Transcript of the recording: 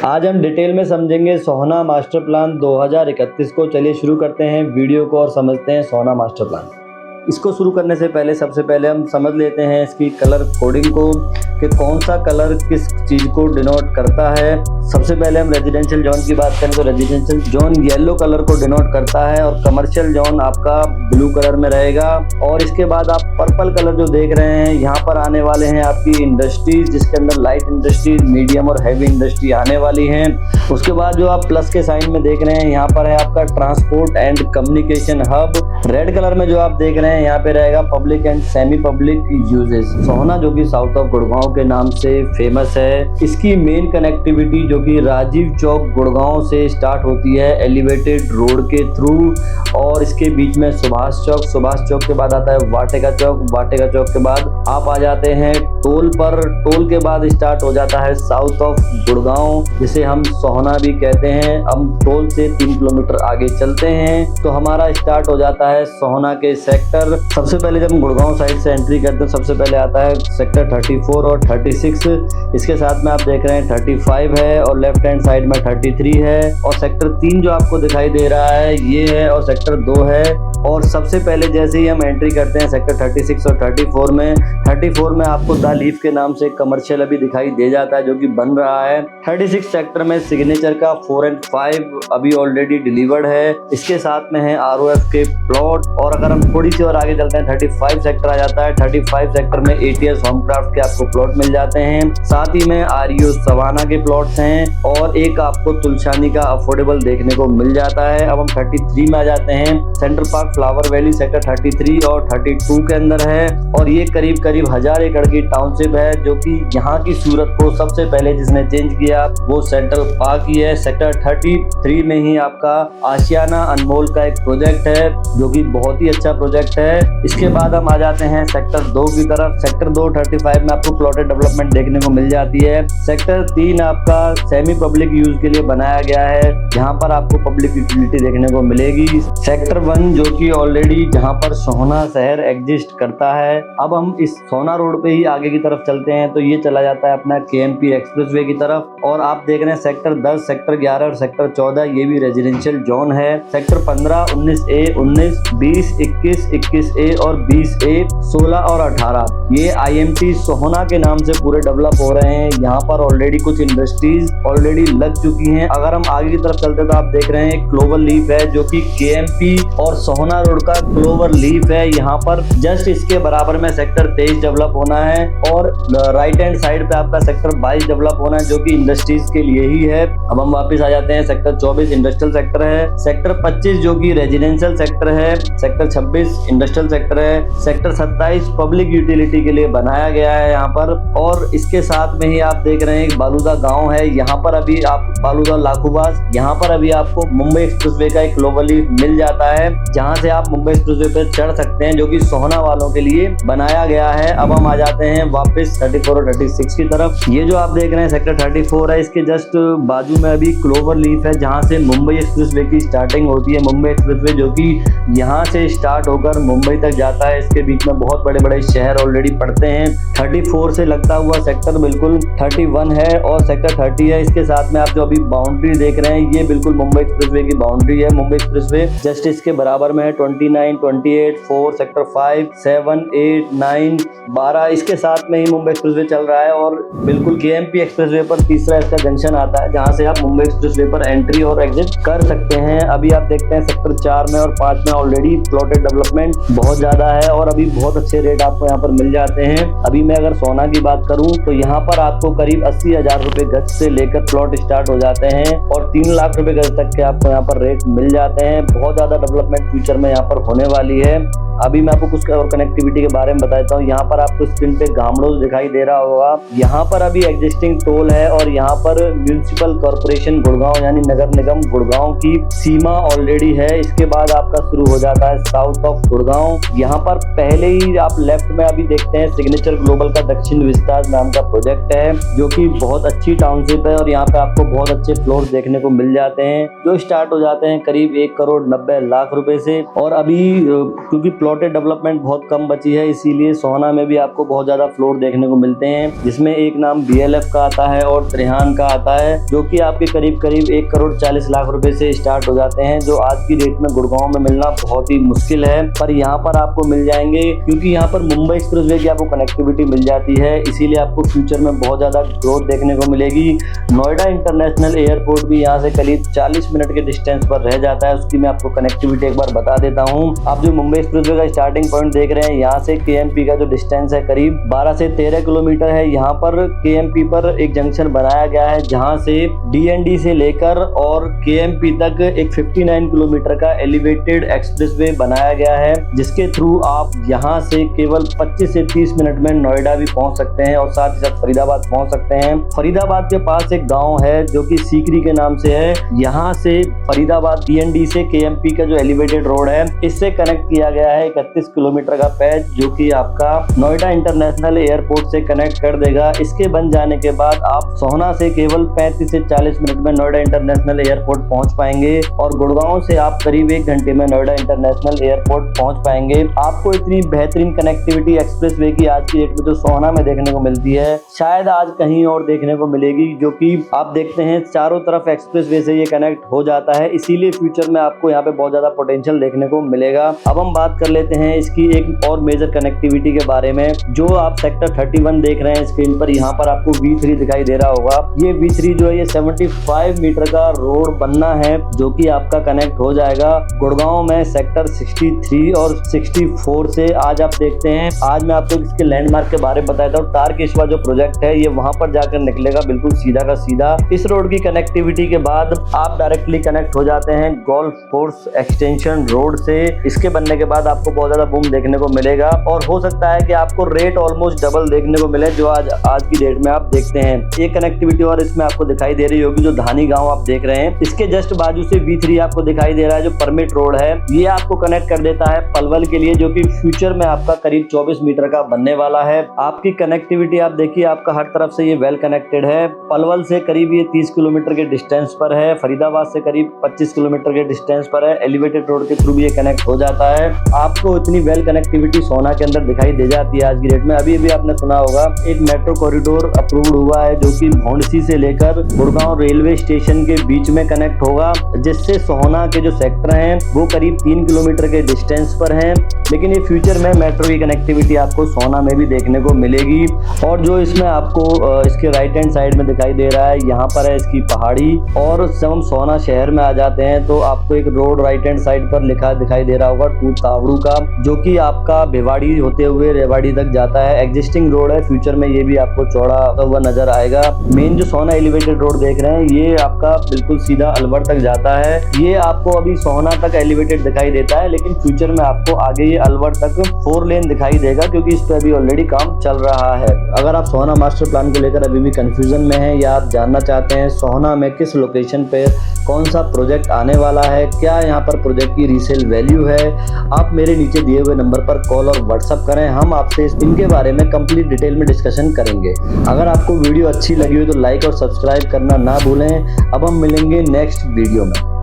आज हम डिटेल में समझेंगे सोहना मास्टर प्लान 2031 को। चलिए शुरू करते हैं वीडियो को और समझते हैं सोहना मास्टर प्लान। इसको शुरू करने से पहले सबसे पहले हम समझ लेते हैं इसकी कलर कोडिंग को कि कौन सा कलर किस चीज़ को डिनोट करता है। सबसे पहले हम रेजिडेंशियल जोन की बात करें तो रेजिडेंशियल जोन येलो कलर को डिनोट करता है और कमर्शियल जोन आपका ब्लू कलर में रहेगा। और इसके बाद आप पर्पल कलर जो देख रहे हैं, यहाँ पर आने वाले हैं आपकी इंडस्ट्रीज, जिसके अंदर लाइट इंडस्ट्रीज, मीडियम और हैवी इंडस्ट्री आने वाली हैं। उसके बाद जो आप प्लस के साइन में देख रहे हैं, यहाँ पर है आपका transport and communication hub. Red colour में जो आप देख रहे हैं, यहाँ पे रहेगा public and semi public uses. Sohna जो कि साउथ ऑफ गुड़गांव के नाम से फेमस है। इसकी मेन कनेक्टिविटी जो कि राजीव चौक गुड़गांव से स्टार्ट होती है एलिवेटेड रोड के थ्रू, और इसके बीच में सुभाष चौक के बाद आता है वाटिका चौक के बाद आप आ जाते हैं टोल पर। टोल के बाद स्टार्ट हो जाता है साउथ ऑफ गुड़गांव, जिसे हम सोहना भी कहते हैं। हम टोल से 3 किलोमीटर आगे चलते हैं तो हमारा स्टार्ट हो जाता है सोहना के सेक्टर। सबसे पहले जब हम गुड़गांव साइड से एंट्री करते हैं, सबसे पहले आता है सेक्टर 34 और 36। इसके साथ में आप देख रहे हैं 35 है और लेफ्ट हैंड साइड में 33 है, और सेक्टर 3 जो आपको दिखाई दे रहा है ये है, और सेक्टर 2 है। और सबसे पहले जैसे ही हम एंट्री करते हैं सेक्टर 36 और 34 में आपको द लीफ के नाम से कमर्शियल अभी दिखाई दे जाता है जो कि बन रहा है। 36 सेक्टर में सिग्नेचर का 4 and 5 अभी ऑलरेडी डिलीवर्ड है। इसके साथ में है ROF के प्लॉट। और अगर हम थोड़ी सी और आगे चलते हैं 35 सेक्टर आ जाता है। 35 सेक्टर में ATS होमक्राफ्ट के आपको प्लॉट मिल जाते हैं। साथ ही में REO सवाना के प्लॉट्स हैं और एक आपको तुलशानी का अफोर्डेबल देखने को मिल जाता है। अब हम 33 में आ जाते हैं। Central park flower valley sector 33 और 32 के अंदर है, और ये करीब 1000 एकड़ की टाउनशिप है, जो कि यहाँ की सूरत को सबसे पहले जिसने चेंज किया वो सेंट्रल पार्क ही है। सेक्टर 33 में ही आपका आशियाना अनमोल का एक प्रोजेक्ट है जो कि बहुत ही अच्छा प्रोजेक्ट है। इसके बाद हम आ जाते हैं सेक्टर 2 की तरफ। सेक्टर 2 35 में आपको प्लॉटेड डेवलपमेंट देखने को मिल जाती है। सेक्टर 3 आपका सेमी पब्लिक यूज के लिए बनाया गया है, जहाँ पर आपको पब्लिक यूटिलिटी देखने को मिलेगी। सेक्टर 1 जो कि ऑलरेडी जहाँ पर सोहना शहर एग्जिस्ट करता है। अब हम इस सोहना रोड पे ही आगे की तरफ चलते हैं तो ये चला जाता है अपना KMP एक्सप्रेसवे की तरफ। और आप देख रहे हैं सेक्टर 10, सेक्टर 11 और सेक्टर 14 ये भी रेजिडेंशियल जोन है। सेक्टर 15, 19A, 19, 20, 21A और 20A, 16 और 18 ये IMT सोहना के नाम से पूरे डेवलप हो रहे हैं। यहाँ पर ऑलरेडी कुछ इंडस्ट्रीज ऑलरेडी लग चुकी हैं। अगर हम आगे की तरफ चलते तो आप देख रहे हैं क्लोवर लीफ है जो कि KMP और सोहना रोड का क्लोवर लीफ है। यहाँ पर जस्ट इसके बराबर में सेक्टर 23 डेवलप होना है, और राइट हैंड साइड पे आपका सेक्टर 22 डेवलप होना है जो कि इंडस्ट्रीज के लिए ही है। अब हम वापस आ जाते हैं सेक्टर 24 इंडस्ट्रियल सेक्टर है। सेक्टर 25 जो कि रेजिडेंशियल सेक्टर है। सेक्टर 26 इंडस्ट्रियल सेक्टर है। सेक्टर 27 पब्लिक यूटिलिटी के लिए बनाया गया है यहाँ पर। और इसके साथ में ही आप देख रहे हैं बालूदा गांव है। यहाँ पर अभी आप बालूदा लाखूबास, यहाँ पर अभी आपको मुंबई एक्सप्रेसवे का एक ग्लोबल लीफ मिल जाता है, जहाँ से आप मुंबई एक्सप्रेसवे पर चढ़ सकते हैं, जो कि सोहना वालों के लिए बनाया गया है। अब हम आ जाते हैं वापस 34 और 36 की तरफ। ये जो आप देख रहे हैं सेक्टर 34 है, इसके जस्ट बाजू में अभी क्लोवर लीफ है, जहाँ से मुंबई एक्सप्रेसवे की स्टार्टिंग होती है। मुंबई एक्सप्रेसवे जो कि यहाँ से स्टार्ट होकर मुंबई तक जाता है। इसके बीच में बहुत बड़े बड़े शहर ऑलरेडी पड़ते हैं। 34 से लगता हुआ सेक्टर बिल्कुल 31 है और सेक्टर 30 है। इसके साथ में आप जो अभी बाउंड्री देख रहे हैं ये बिल्कुल मुंबई एक्सप्रेसवे की बाउंड्री है। मुंबई एक्सप्रेसवे जस्ट इसके बराबर में है 29, 28, 4, सेक्टर 5, 7, 8, 9, 12 इसके साथ में ही मुंबई एक्सप्रेसवे चल रहा है। और बिल्कुल KMP एक्सप्रेसवे पर तीसरा इसका जंक्शन आता है, जहां से आप मुंबई एक्सप्रेसवे पर एंट्री और एग्जिट कर सकते हैं। अभी आप देखते हैं सेक्टर 4 में और 5 में ऑलरेडी प्लॉटेड डेवलपमेंट बहुत ज्यादा है और अभी बहुत अच्छे रेट आपको यहाँ पर मिल जाते हैं। अभी मैं अगर सोहना की बात करूं तो यहाँ पर आपको करीब 80,000 रुपए गज से लेकर प्लॉट स्टार्ट हो जाते हैं और 3 लाख रुपए गज तक के आपको यहाँ पर रेट मिल जाते हैं। बहुत ज्यादा डेवलपमेंट फ्यूचर में यहाँ पर होने वाली है। अभी मैं आपको कुछ और कनेक्टिविटी के बारे में बताता हूँ। यहाँ पर आपको स्क्रीन पे गामड़ोज दिखाई दे रहा होगा। यहाँ पर अभी एग्जिस्टिंग टोल है और यहाँ पर म्यूनिसिपल कॉर्पोरेशन गुड़गांव यानी नगर निगम गुड़गांव की सीमा ऑलरेडी है। इसके बाद आपका शुरू हो जाता है साउथ ऑफ गुड़गांव। यहाँ पर पहले ही आप लेफ्ट में अभी देखते हैं सिग्नेचर ग्लोबल का दक्षिण विस्तार नाम का प्रोजेक्ट है, जो कि बहुत अच्छी टाउनशिप है और यहाँ पे आपको बहुत अच्छे फ्लोर देखने को मिल जाते हैं, जो स्टार्ट हो जाते हैं करीब 1 करोड़ 90 लाख रुपए से। और अभी क्योंकि प्लॉटेड डेवलपमेंट बहुत कम बची है, इसीलिए सोहना में भी आपको बहुत ज़्यादा फ्लोर देखने को मिलते हैं, जिसमें एक नाम BLF का आता है और त्रिहान का आता है, जो कि आपके करीब करीब 1 करोड़ 40 लाख रुपए से स्टार्ट हो जाते हैं, जो आज की डेट में गुड़गांव में मिलना बहुत ही मुश्किल है। पर यहाँ पर आपको मिल जाएंगे, क्योंकि यहाँ पर मुंबई एक्सप्रेसवे की आपको कनेक्टिविटी मिल जाती है, इसीलिए आपको फ्यूचर में बहुत ज़्यादा ग्रोथ देखने को मिलेगी। नोएडा इंटरनेशनल एयरपोर्ट भी यहाँ से करीब 40 मिनट के डिस्टेंस पर रह जाता है, उसकी मैं आपको कनेक्टिविटी एक बार बता देता हूँ। आप जो मुंबई एक्सप्रेसवे का स्टार्टिंग पॉइंट देख रहे हैं, यहाँ से KMP का जो डिस्टेंस है करीब 12 से 13 किलोमीटर है। यहाँ पर KMP पर एक जंक्शन बनाया गया है, जहाँ से DND से लेकर और KMP तक एक 59 किलोमीटर का एलिवेटेड एक्सप्रेसवे बनाया गया है, जिसके थ्रू आप यहाँ से केवल 25 से 30 मिनट में नोएडा भी पहुँच सकते हैं और साथ ही साथ फरीदाबाद पहुँच सकते हैं। फरीदाबाद के पास एक गाँव है जो कि सीकरी के नाम से है, यहाँ से फरीदाबाद DND से KMP का जो एलिवेटेड रोड है, इससे कनेक्ट किया गया है 31 किलोमीटर का पैच, जो कि आपका नोएडा इंटरनेशनल एयरपोर्ट से कनेक्ट कर देगा। इसके बन जाने के बाद आप सोहना से केवल 35 से 40 मिनट में नोएडा इंटरनेशनल एयरपोर्ट पहुंच पाएंगे और गुड़गांव से आप करीब 1 घंटे में नोएडा इंटरनेशनल एयरपोर्ट पहुंच पाएंगे। आपको इतनी बेहतरीन कनेक्टिविटी एक्सप्रेसवे की आज की डेट में जो सोहना में देखने को मिलती है, शायद आज कहीं और देखने को मिलेगी, जो कि आप देखते हैं चारों तरफ एक्सप्रेसवे से ये कनेक्ट हो जाता है, इसीलिए फ्यूचर में आपको यहाँ पे बहुत ज्यादा पोटेंशियल देखने को मिलेगा। अब हम बात कर लेते हैं इसकी एक और मेजर कनेक्टिविटी के बारे में। जो आप सेक्टर 31 देख रहे हैं स्क्रीन पर, यहाँ पर आपको V3 दिखाई दे रहा होगा। ये V3 जो है ये 75 मीटर का रोड बनना है, जो कि आपका कनेक्ट हो जाएगा गुड़गांव में सेक्टर 63 और 64 से। आज आप देखते हैं, आज मैं आपको इसके लैंडमार्क के बारे में बताता हूँ। तारकेश्वर जो प्रोजेक्ट है ये वहां पर जाकर निकलेगा, बिल्कुल सीधा का सीधा। इस रोड की कनेक्टिविटी के बाद आप डायरेक्टली कनेक्ट हो जाते हैं गोल्फ कोर्स एक्सटेंशन रोड से। इसके बनने के बाद आपको बहुत ज्यादा बूम देखने को मिलेगा और हो सकता है कि आपको रेट ऑलमोस्ट डबल देखने को मिले जो आज की डेट में आप देखते हैं। ये कनेक्टिविटी और इसमें आपको दिखाई दे रही होगी जो धानी गांव आप देख रहे हैं, इसके जस्ट बाजू से V3 आपको दिखाई दे रहा है जो परमिट रोड है, ये आपको कनेक्ट कर देता है पलवल के लिए, जो कि फ्यूचर में आपका करीब 24 मीटर का बनने वाला है। आपकी कनेक्टिविटी आप देखिए, आपका हर तरफ से ये वेल कनेक्टेड है। पलवल से करीब ये 30 किलोमीटर के डिस्टेंस पर है, फरीदाबाद से करीब 25 किलोमीटर के डिस्टेंस पर है। एलिवेटेड रोड के थ्रू भी ये कनेक्ट हो जाता है। आपको इतनी वेल कनेक्टिविटी सोहना के अंदर दिखाई दे जाती है आज की डेट में। अभी भी आपने सुना होगा एक मेट्रो कॉरिडोर अप्रूव्ड हुआ है, जो कि भौंडसी से लेकर गुड़गांव रेलवे स्टेशन के बीच में कनेक्ट होगा, जिससे सोहना के जो सेक्टर हैं वो करीब 3 किलोमीटर के डिस्टेंस पर हैं। लेकिन ये फ्यूचर में मेट्रो की कनेक्टिविटी आपको सोहना में भी देखने को मिलेगी। और जो इसमें आपको इसके राइट हैंड साइड में दिखाई दे रहा है, यहाँ पर है इसकी पहाड़ी। और जब हम सोहना शहर में आ जाते हैं तो आपको एक रोड राइट हैंड साइड पर लिखा दिखाई दे रहा होगा टू तावड़ू का, जो कि आपका भिवाड़ी होते हुए रेवाड़ी तक जाता है। एग्जिस्टिंग रोड है, फ्यूचर में ये भी आपको चौड़ा हुआ नजर आएगा। मेन जो सोहना एलिवेटेड रोड देख रहे हैं ये आपका बिल्कुल सीधा अलवर तक जाता है। ये आपको अभी सोहना तक एलिवेटेड दिखाई देता है, लेकिन फ्यूचर में आपको आगे ये अलवर तक 4 लेन दिखाई देगा, क्योंकि इस पर अभी ऑलरेडी काम चल रहा है। अगर आप सोहना मास्टर प्लान को लेकर अभी भी कंफ्यूजन में हैं या आप जानना चाहते हैं सोहना में किस लोकेशन पे कौन सा प्रोजेक्ट आने वाला है, क्या यहाँ पर प्रोजेक्ट की रीसेल वैल्यू है, आप मेरे नीचे दिए हुए नंबर पर कॉल और व्हाट्सअप करें, हम आपसे इनके बारे में कंप्लीट डिटेल में डिस्कशन करेंगे। अगर आपको वीडियो अच्छी लगी हो तो लाइक और सब्सक्राइब करना ना भूलें। अब हम मिलेंगे नेक्स्ट वीडियो में।